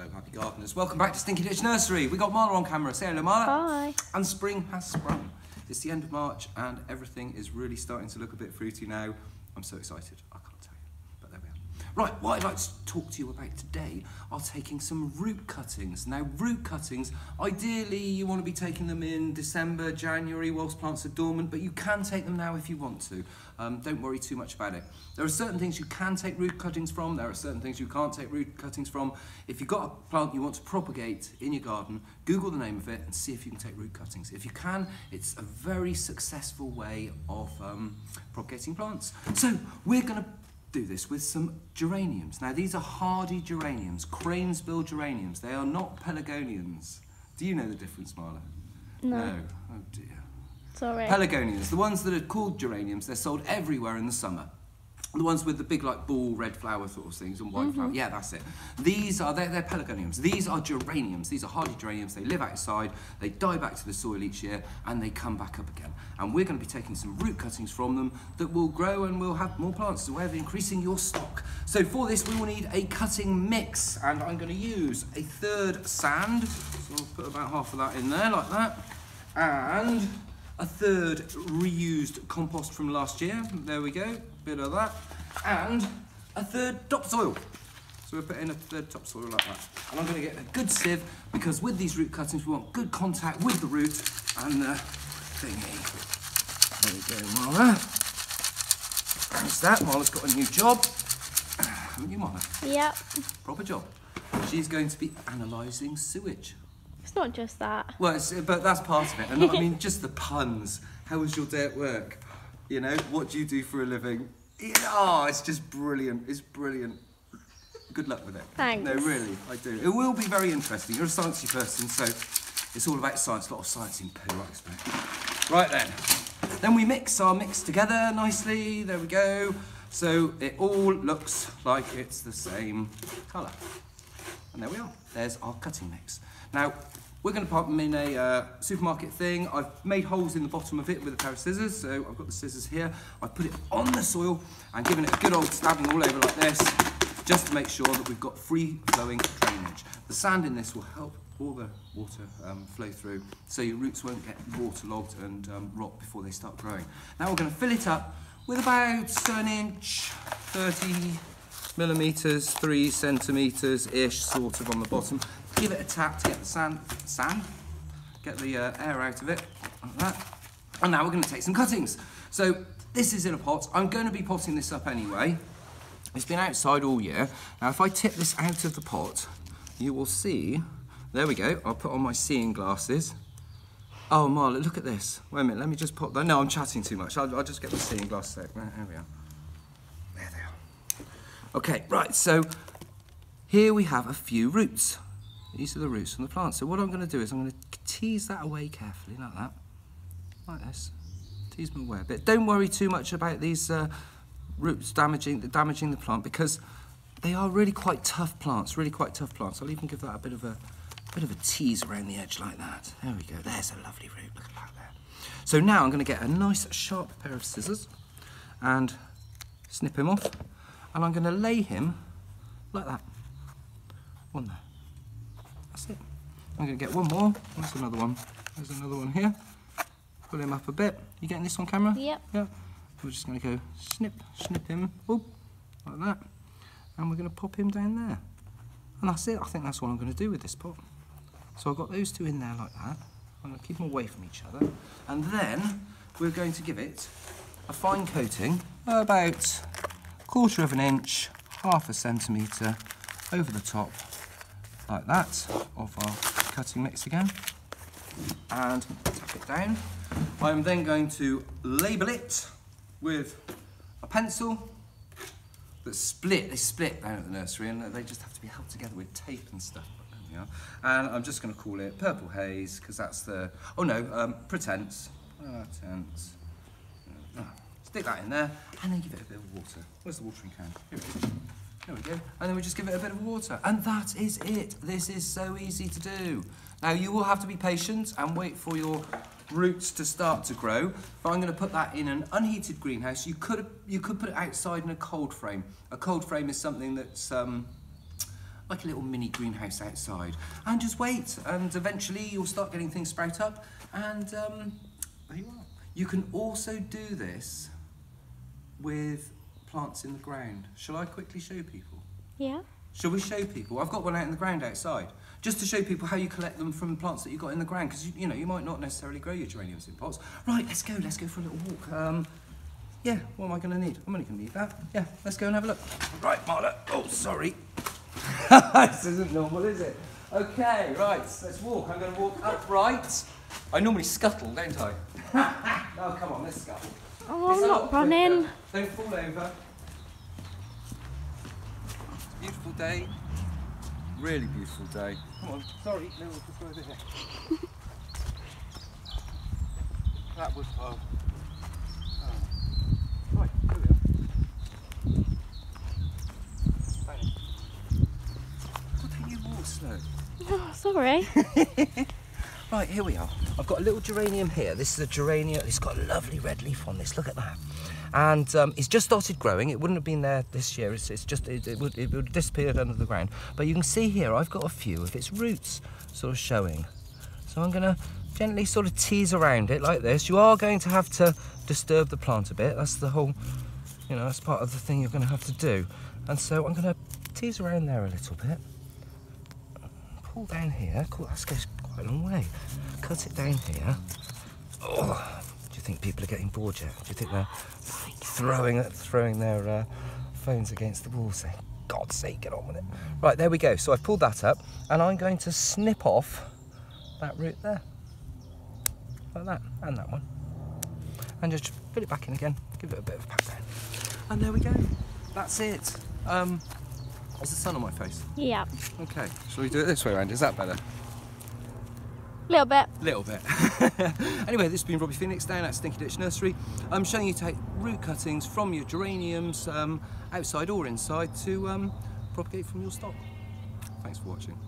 Hello, happy gardeners. Welcome back to Ditch Nursery. We got Marla on camera. Say hello, Marla. Hi. And spring has sprung. It's the end of March and everything is really starting to look a bit fruity now. I'm so excited. I can't tell you, but there we are. Right, what I'd like to talk to you about today are taking some root cuttings. Now, root cuttings, ideally you want to be taking them in December, January, whilst plants are dormant, but you can take them now if you want to. Don't worry too much about it. There are certain things you can take root cuttings from, there are certain things you can't take root cuttings from. If you've got a plant you want to propagate in your garden, Google the name of it and see if you can take root cuttings. If you can, it's a very successful way of propagating plants. So we're going to do this with some geraniums. Now these are hardy geraniums, cranesbill geraniums. They are not pelargonians. Do you know the difference, Marla? No. Oh dear. Sorry. Pelargonians, the ones that are called geraniums, they're sold everywhere in the summer. The ones with the big like ball red flower sort of things and white flower. Yeah, that's it. These are, they're pelargoniums. These are geraniums. These are hardy geraniums. They live outside, they die back to the soil each year and they come back up again. And we're going to be taking some root cuttings from them that will grow and we'll have more plants as a way of increasing your stock. So for this we will need a cutting mix and I'm going to use a third sand. So I'll put about half of that in there like that. And a third reused compost from last year. There we go, bit of that. And a third topsoil. So we'll put in a third topsoil like that. And I'm going to get a good sieve because with these root cuttings we want good contact with the root and the thingy. There we go, Marla. That's that. Marla's got a new job. Haven't you, Marla? Yep. Proper job. She's going to be analysing sewage. It's not just that. Well, but that's part of it. And I mean, just the puns. How was your day at work? You know, what do you do for a living? Oh, it's just brilliant. It's brilliant. Good luck with it. Thanks. No, really, I do. It will be very interesting. You're a sciencey person, so it's all about science. A lot of science in poo, I expect. Right then. Then we mix our mix together nicely. There we go. So it all looks like it's the same colour. And there we are. There's our cutting mix. Now, we're going to pop them in a supermarket thing. I've made holes in the bottom of it with a pair of scissors, so I've got the scissors here. I've put it on the soil and given it a good old stabbing all over like this, just to make sure that we've got free-flowing drainage. The sand in this will help all the water flow through, so your roots won't get waterlogged and rot before they start growing. Now we're going to fill it up with about an inch, 30 millimetres, 3 centimetres-ish, sort of on the bottom. Give it a tap to get the sand, get the air out of it, like that. And now we're going to take some cuttings. So this is in a pot. I'm going to be potting this up anyway. It's been outside all year. Now if I tip this out of the pot, you will see, there we go, I'll put on my seeing glasses. Oh Marla, look at this. Wait a minute, let me just pop that. No, I'm chatting too much. I'll just get the seeing glasses out. There we are. There they are. Okay, right, so here we have a few roots. These are the roots from the plant. So what I'm going to do is I'm going to tease that away carefully, like that. Like this. Tease them away a bit. Don't worry too much about these roots damaging the plant because they are really quite tough plants, I'll even give that a bit of a tease around the edge like that. There we go. There's a lovely root. Look at that there. So now I'm going to get a nice sharp pair of scissors and snip him off. And I'm going to lay him like that. One there. That's it. I'm going to get one more. There's another one. There's another one here. Pull him up a bit. You getting this on camera? Yep. Yep. We're just going to go snip him, like that. And we're going to pop him down there. And that's it. I think that's what I'm going to do with this pot. So I've got those two in there like that. I'm going to keep them away from each other. And then we're going to give it a fine coating, about 1/4 of an inch, 1/2 centimetre over the top, like that, of our cutting mix again. And tap it down. I'm then going to label it with a pencil that's split. They split down at the nursery and they just have to be held together with tape and stuff. Yeah. And I'm just going to call it Purple Haze because that's the, Pretense. Pretense. Stick that in there and then give it a bit of water. Where's the watering can? Here it is. There we go. And then we just give it a bit of water. And that is it. This is so easy to do. Now you will have to be patient and wait for your roots to start to grow. But I'm going to put that in an unheated greenhouse. You could put it outside in a cold frame. A cold frame is something that's like a little mini greenhouse outside, and just wait, and eventually you'll start getting things sprout up, and there you are. You can also do this with plants in the ground. Shall I quickly show people? Yeah. Shall we show people? I've got one out in the ground outside, just to show people how you collect them from plants that you've got in the ground, because you know, you might not necessarily grow your geraniums in pots. Right, let's go for a little walk. Yeah, what am I going to need? I'm only going to need that. Yeah, let's go and have a look. Right, Marla. Oh, sorry. This isn't normal, is it? Okay, right, let's walk. I'm going to walk upright. I normally scuttle, don't I? Oh, come on, let's scuttle. Oh, I'm not running. Don't fall over. Beautiful day. Really beautiful day. Come on, sorry, no, we'll just go over here. That was right, here we are. Bang. God, don't you walk slow? Oh, sorry. Right, here we are. I've got a little geranium here. This is a geranium. It's got a lovely red leaf on this. Look at that. And it's just started growing. It wouldn't have been there this year. It would have disappeared under the ground. But you can see here, I've got a few of its roots sort of showing. So I'm going to gently sort of tease around it like this. You are going to have to disturb the plant a bit. That's the whole, you know, that's part of the thing you're going to have to do. And so I'm going to tease around there a little bit. Pull down here. Cool, that goes quite a long way. Cut it down here. Oh, do you think people are getting bored yet? Do you think they're throwing their phones against the wall saying, God's sake, get on with it? Right, there we go. So I've pulled that up, and I'm going to snip off that root there. Like that, and that one. And just fill it back in again, give it a bit of a pat down. And there we go. That's it. Is the sun on my face? Yeah. Okay, shall we do it this way around? Is that better? Little bit. Little bit. Anyway, this has been Robbie Phoenix down at Stinky Ditch Nursery. I'm showing you to take root cuttings from your geraniums, outside or inside, to propagate from your stock. Thanks for watching.